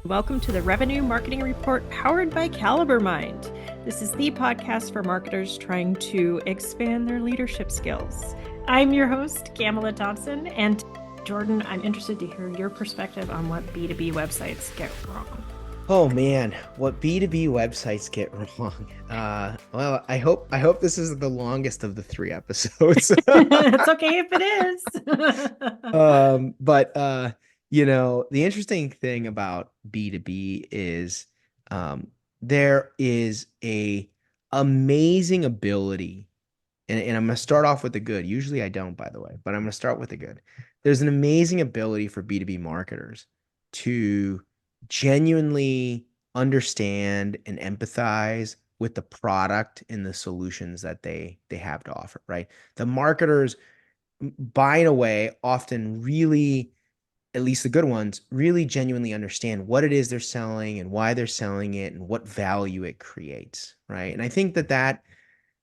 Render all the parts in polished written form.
Welcome to the Revenue Marketing Report powered by Caliber Mind. This is the podcast for marketers trying to expand their leadership skills. I'm your host, Camela Thompson, and Jordan, I'm interested to hear your perspective on what B2B websites get wrong. Oh man, what B2B websites get wrong. Well, I hope this is the longest of the 3 episodes. It's okay if it is. But the interesting thing about B2B is there is a amazing ability, and I'm gonna start off with the good. Usually I don't, by the way, but I'm gonna start with the good. There's an amazing ability for B2B marketers to genuinely understand and empathize with the product and the solutions that they have to offer, right? The marketers, by and away, often really, at least the good ones, really genuinely understand what it is they're selling and why they're selling it and what value it creates, right? And I think that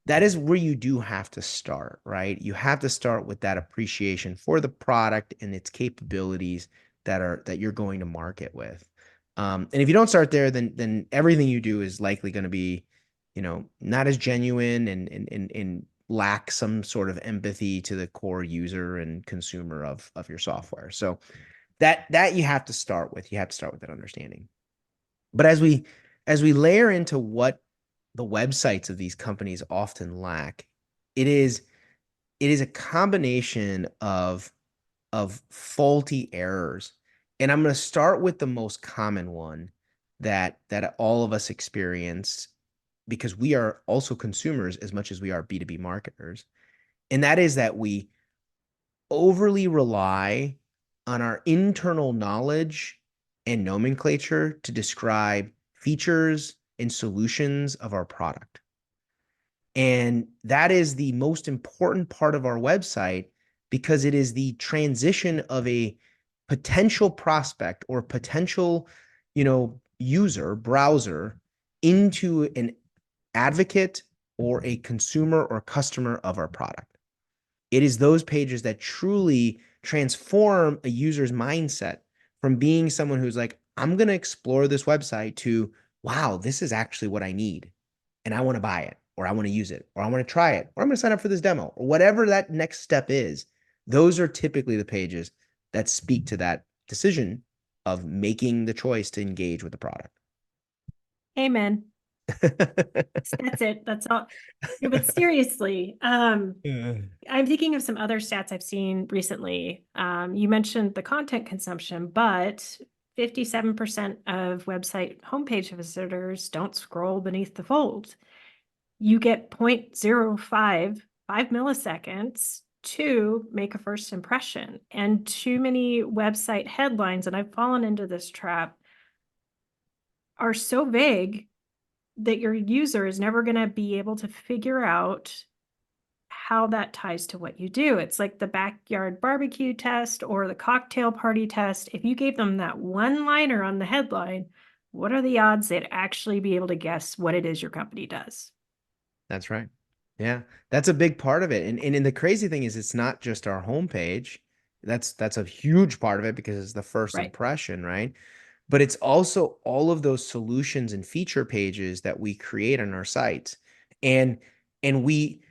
is where you do have to start, right? You have to start with that appreciation for the product and its capabilities that you're going to market with. And if you don't start there, then everything you do is likely going to be, not as genuine and lack some sort of empathy to the core user and consumer of your software. So that you have to start with. You have to start with that understanding. But as we layer into what the websites of these companies often lack, it is a combination of faulty errors. And I'm going to start with the most common one that all of us experience because we are also consumers as much as we are B2B marketers. And that is that we overly rely on our internal knowledge and nomenclature to describe features and solutions of our product. And that is the most important part of our website because it is the transition of a potential prospect or potential, user, browser into an advocate or a consumer or customer of our product. It is those pages that truly transform a user's mindset from being someone who's like, I'm going to explore this website to, wow, this is actually what I need. And I want to buy it, or I want to use it, or I want to try it, or I'm going to sign up for this demo, or whatever that next step is. Those are typically the pages that speak to that decision of making the choice to engage with the product. Amen. That's it. That's all. No, but seriously, Yeah. I'm thinking of some other stats I've seen recently. You mentioned the content consumption, but 57% of website homepage visitors don't scroll beneath the fold. You get 0.05 milliseconds to make a first impression. And too many website headlines, and I've fallen into this trap, are so vague that your user is never going to be able to figure out how that ties to what you do. It's like the backyard barbecue test or the cocktail party test. If you gave them that one liner on the headline, what are the odds they'd actually be able to guess what it is your company does? That's right. Yeah, that's a big part of it. And the crazy thing is it's not just our homepage. That's a huge part of it because it's the first Right. impression, right? But it's also all of those solutions and feature pages that we create on our sites. And we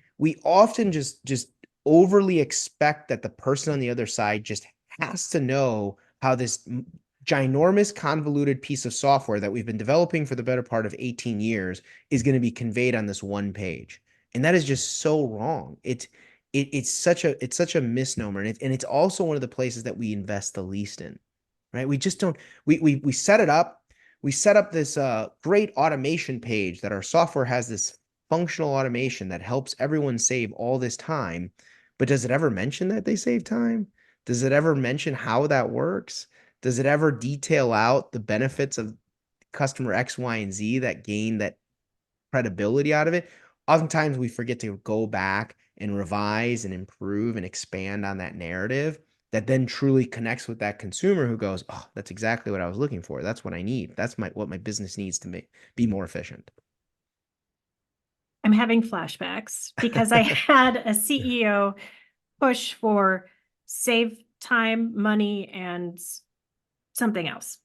often just overly expect that the person on the other side just has to know how this ginormous convoluted piece of software that we've been developing for the better part of 18 years is going to be conveyed on this one page. And that is just so wrong. It's such a misnomer. And it's also one of the places that we invest the least in, right? We just don't, we set it up. We set up this great automation page that our software has this functional automation that helps everyone save all this time. But does it ever mention that they save time? Does it ever mention how that works? Does it ever detail out the benefits of customer X, Y, and Z that gain that credibility out of it? Oftentimes we forget to go back and revise and improve and expand on that narrative that then truly connects with that consumer who goes, oh, that's exactly what I was looking for. That's what I need. That's what my business needs to be more efficient. I'm having flashbacks because I had a CEO push for save time, money, and something else.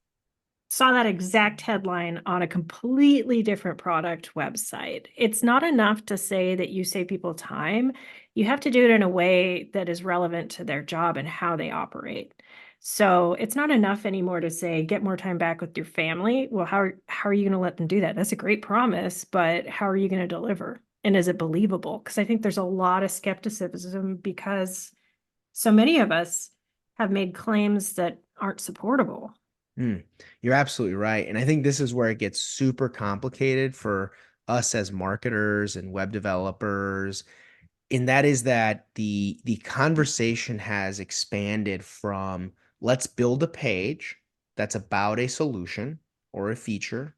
Saw that exact headline on a completely different product website. It's not enough to say that you save people time. You have to do it in a way that is relevant to their job and how they operate. So it's not enough anymore to say get more time back with your family. Well, how are you going to let them do that? That's a great promise, but how are you going to deliver? And is it believable? Because I think there's a lot of skepticism because so many of us have made claims that aren't supportable. Mm, you're absolutely right. And I think this is where it gets super complicated for us as marketers and web developers. And that is that the conversation has expanded from let's build a page that's about a solution or a feature.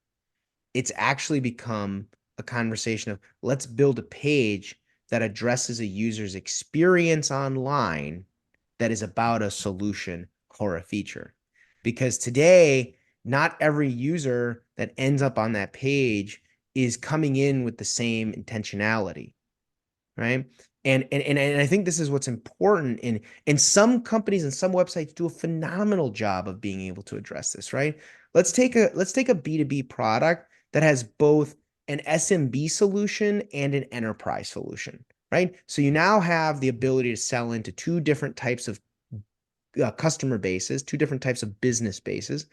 It's actually become a conversation of let's build a page that addresses a user's experience online that is about a solution or a feature. Because today, not every user that ends up on that page is coming in with the same intentionality, right? And I think this is what's important. And some companies and some websites do a phenomenal job of being able to address this, right? Let's take a B2B product that has both an SMB solution and an enterprise solution, right? So you now have the ability to sell into two different types of customer bases, two different types of business bases.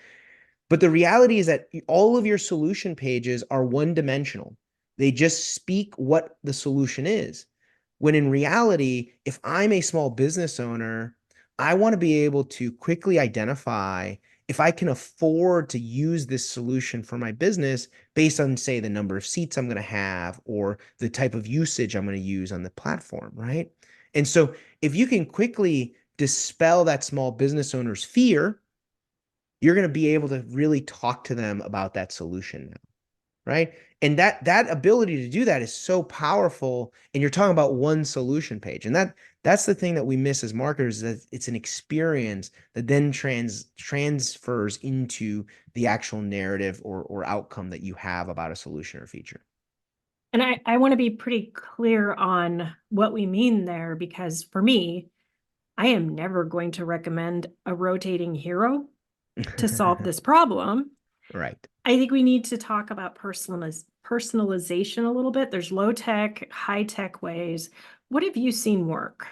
But the reality is that all of your solution pages are one dimensional. They just speak what the solution is. When in reality, if I'm a small business owner, I want to be able to quickly identify if I can afford to use this solution for my business based on, say, the number of seats I'm going to have or the type of usage I'm going to use on the platform, right? And so if you can quickly dispel that small business owner's fear, you're going to be able to really talk to them about that solution now, right? And that ability to do that is so powerful. And you're talking about one solution page, and that's the thing that we miss as marketers, is that it's an experience that then transfers into the actual narrative or outcome that you have about a solution or feature. And I want to be pretty clear on what we mean there, because for me, I am never going to recommend a rotating hero to solve this problem. Right. I think we need to talk about personalization a little bit. There's low tech, high tech ways. What have you seen work?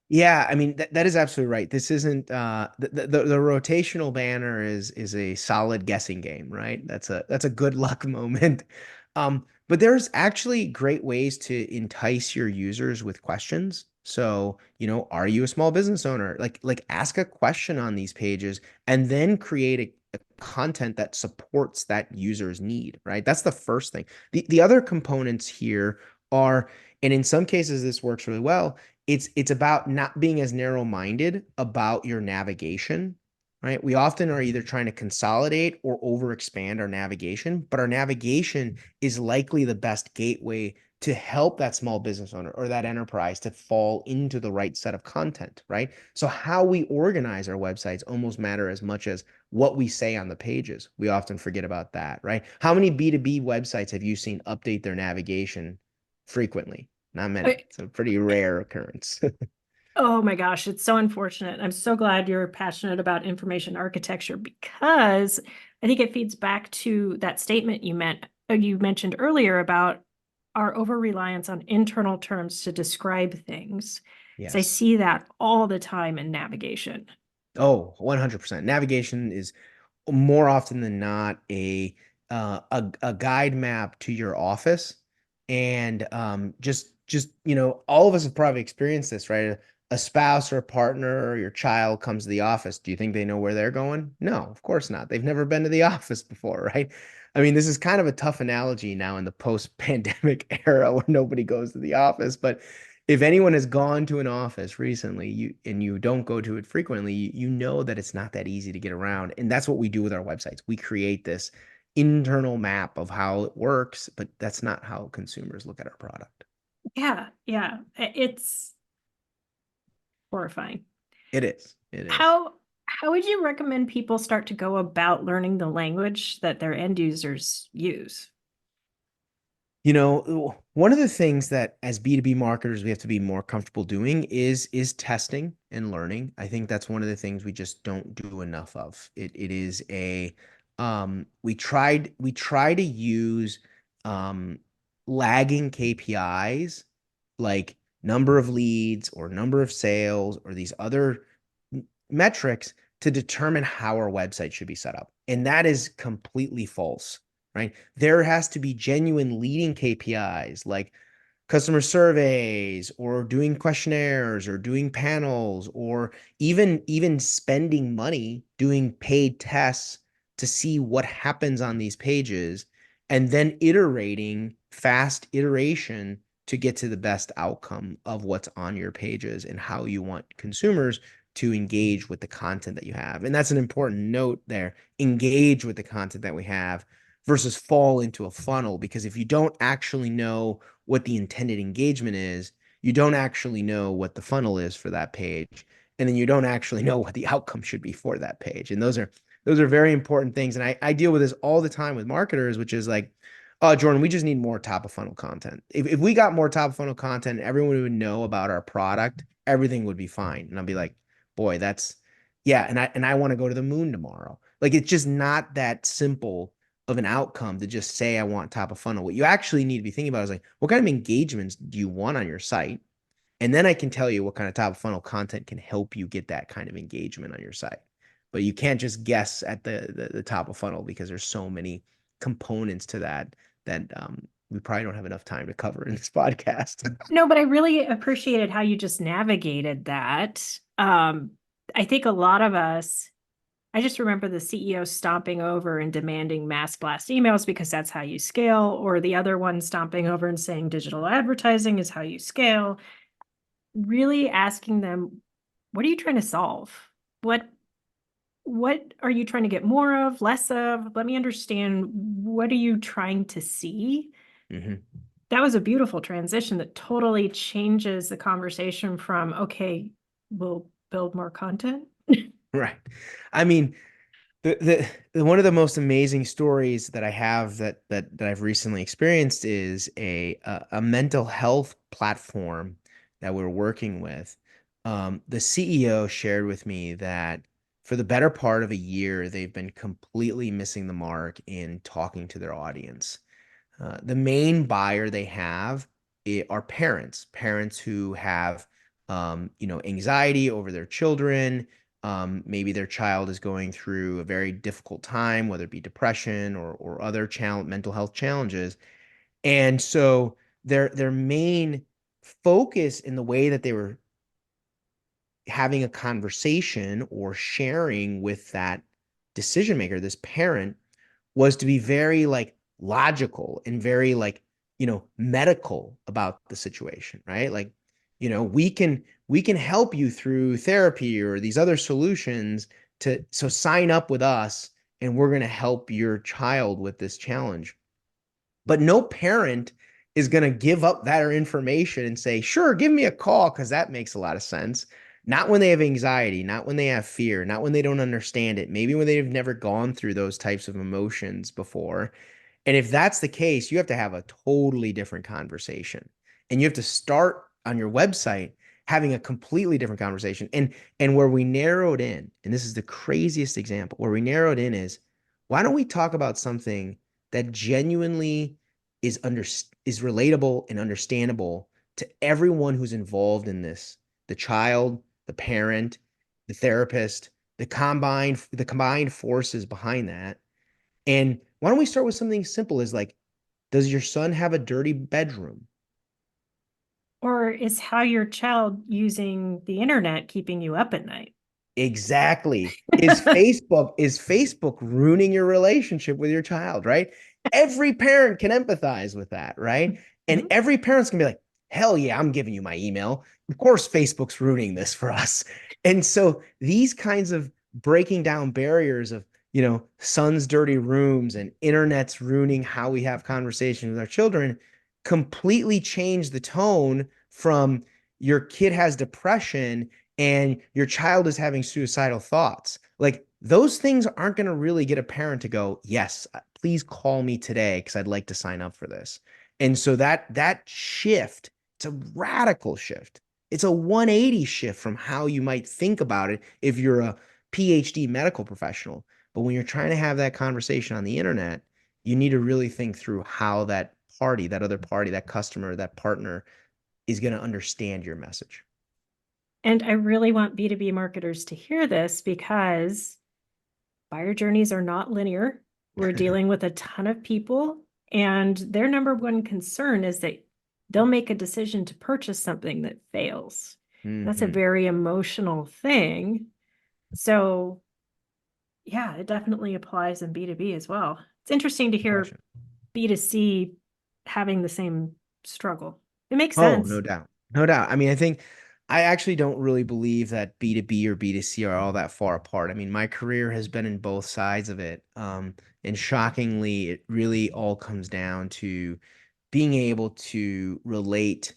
Yeah, I mean that is absolutely right. This isn't the rotational banner is a solid guessing game, right? That's a good luck moment. But there's actually great ways to entice your users with questions. So, are you a small business owner? Like ask a question on these pages and then create a content that supports that user's need, right? That's the first thing. The other components here are, and in some cases this works really well, it's about not being as narrow-minded about your navigation, right? We often are either trying to consolidate or overexpand our navigation, but our navigation is likely the best gateway to help that small business owner or that enterprise to fall into the right set of content, right? So how we organize our websites almost matter as much as what we say on the pages. We often forget about that, right? How many B2B websites have you seen update their navigation frequently? Not many. I- It's a pretty rare occurrence. Oh my gosh, it's so unfortunate. I'm so glad you're passionate about information architecture, because I think it feeds back to that statement you mentioned earlier about our over reliance on internal terms to describe things. Because I Yes. see that all the time in navigation. Oh, 100%. Navigation is more often than not a guide map to your office. And just all of us have probably experienced this, right? A spouse or a partner or your child comes to the office. Do you think they know where they're going? No, of course not. They've never been to the office before, right? I mean, this is kind of a tough analogy now in the post-pandemic era where nobody goes to the office, but if anyone has gone to an office recently, you don't go to it frequently, you know that it's not that easy to get around. And that's what we do with our websites. We create this internal map of how it works, but that's not how consumers look at our product. Yeah, yeah. It's horrifying. It is. It is. How would you recommend people start to go about learning the language that their end users use? One of the things that as B2B marketers we have to be more comfortable doing is testing and learning. I think that's one of the things we just don't do enough of. It is we try to use um, lagging KPIs like number of leads or number of sales or these other metrics to determine how our website should be set up. And that is completely false, right? There has to be genuine leading KPIs like customer surveys or doing questionnaires or doing panels or even spending money doing paid tests to see what happens on these pages and then iterating fast iteration to get to the best outcome of what's on your pages and how you want consumers to engage with the content that you have. And that's an important note there. Engage with the content that we have versus fall into a funnel, because if you don't actually know what the intended engagement is, you don't actually know what the funnel is for that page, and then you don't actually know what the outcome should be for that page. And those are very important things. And I deal with this all the time with marketers, which is like, oh, Jordan, we just need more top of funnel content. If we got more top of funnel content, everyone would know about our product, everything would be fine. And I'll be like, boy, that's yeah, and I want to go to the moon tomorrow. Like it's just not that simple of an outcome to just say I want top of funnel. What you actually need to be thinking about is like, what kind of engagements do you want on your site? And then I can tell you what kind of top of funnel content can help you get that kind of engagement on your site. But you can't just guess at the top of funnel because there's so many components to that we probably don't have enough time to cover in this podcast. No, but I really appreciated how you just navigated that. I think a lot of us, I just remember the CEO stomping over and demanding mass blast emails because that's how you scale, or the other one stomping over and saying digital advertising is how you scale. Really asking them, what are you trying to solve? What what are you trying to get more of, less of? Let me understand, what are you trying to see? Mhm. That was a beautiful transition that totally changes the conversation from, okay, we'll build more content. Right. I mean, the one of the most amazing stories that I have that I've recently experienced is a mental health platform that we're working with. The CEO shared with me that for the better part of a year, they've been completely missing the mark in talking to their audience. The main buyer they have are parents, parents who have, anxiety over their children. Maybe their child is going through a very difficult time, whether it be depression or other mental health challenges. And so their main focus in the way that they were having a conversation or sharing with that decision maker, this parent, was to be very like logical and very like, medical about the situation, right? Like, we can help you through therapy or these other solutions to so sign up with us and we're going to help your child with this challenge. But no parent is going to give up that information and say, sure, give me a call because that makes a lot of sense. Not when they have anxiety, not when they have fear, not when they don't understand it, maybe when they've never gone through those types of emotions before. And if that's the case, you have to have a totally different conversation. And you have to start on your website having a completely different conversation. And where we narrowed in, and this is the craziest example, where we narrowed in is why don't we talk about something that genuinely is relatable and understandable to everyone who's involved in this, the child, the parent, the therapist, the combined forces behind that. And why don't we start with something simple as like, does your son have a dirty bedroom? Or is how your child using the internet keeping you up at night? Exactly. Is Facebook ruining your relationship with your child, right? Every parent can empathize with that, right? And Mhm. every parent's gonna be like, hell yeah, I'm giving you my email. Of course, Facebook's ruining this for us. And so these kinds of breaking down barriers of, son's dirty rooms and internet's ruining how we have conversations with our children completely change the tone from your kid has depression and your child is having suicidal thoughts. Like those things aren't going to really get a parent to go, yes, please call me today because I'd like to sign up for this. And so that shift, it's a radical shift. It's a 180 shift from how you might think about it if you're a PhD medical professional. But when you're trying to have that conversation on the internet, you need to really think through how that party, that other party, that customer, that partner is going to understand your message. And I really want B2B marketers to hear this because buyer journeys are not linear. We're dealing with a ton of people, and their number one concern is that they'll make a decision to purchase something that fails. That's a Mhm. very emotional thing. So, yeah, it definitely applies in B2B as well. It's interesting to hear Question. B2C having the same struggle. It makes Oh, sense. no doubt. No doubt. I mean, I actually don't really believe that B2B or B2C are all that far apart. I mean, my career has been in both sides of it. And shockingly, it really all comes down to being able to relate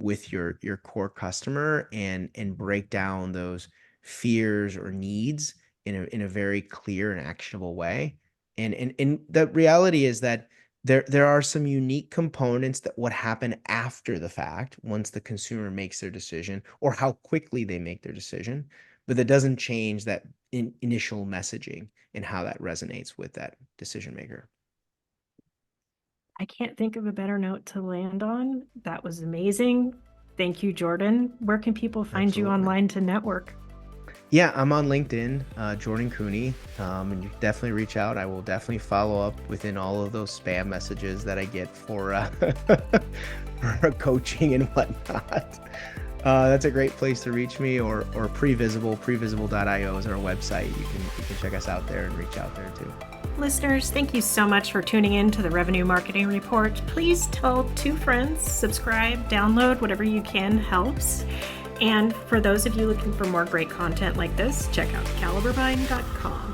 with your core customer and break down those fears or needs in a very clear and actionable way. And the reality is that there are some unique components that would happen after the fact once the consumer makes their decision or how quickly they make their decision, but that doesn't change that initial messaging and how that resonates with that decision maker. I can't think of a better note to land on. That was amazing. Thank you, Jordan. Where can people find you Absolutely. online to network? Yeah, I'm on LinkedIn, Jordan Koene, and you can definitely reach out. I will definitely follow up within all of those spam messages that I get for for coaching and whatnot. That's a great place to reach me, or Previsible. Previsible.io is our website. You can check us out there and reach out there too. Listeners, thank you so much for tuning in to the Revenue Marketing Report. Please tell 2 friends, subscribe, download, whatever you can helps. And for those of you looking for more great content like this, check out caliberbuying.com.